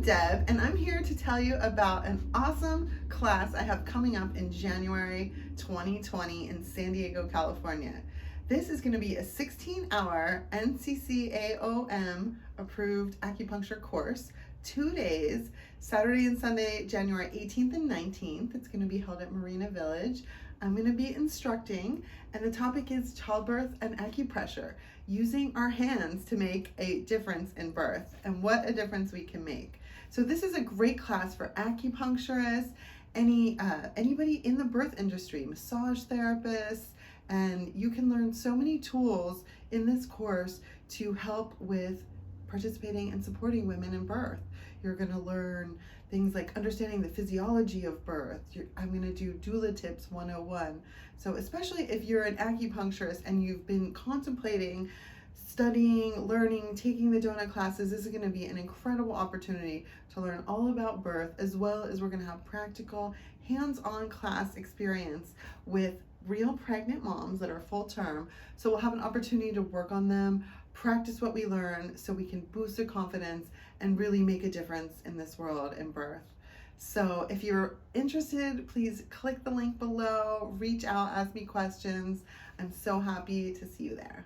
Deb, and I'm here to tell you about an awesome class I have coming up in January 2020 in San Diego, California. This is going to be a 16-hour NCCAOM approved acupuncture course, 2 days, Saturday and Sunday, January 18th and 19th. It's going to be held at Marina Village. I'm going to be instructing, and the topic is childbirth and acupressure, using our hands to make a difference in birth, and what a difference we can make. So this is a great class for acupuncturists, anybody in the birth industry, massage therapists, and you can learn so many tools in this course to help with participating and supporting women in birth. You're going to learn things like understanding the physiology of birth. I'm going to do doula tips 101. So especially if you're an acupuncturist and you've been contemplating studying, learning, taking the donut classes, this is going to be an incredible opportunity to learn all about birth, as well as we're going to have practical, hands-on class experience with real pregnant moms that are full term. So we'll have an opportunity to work on them, practice what we learn so we can boost their confidence and really make a difference in this world in birth. So if you're interested, please click the link below, reach out, ask me questions. I'm so happy to see you there.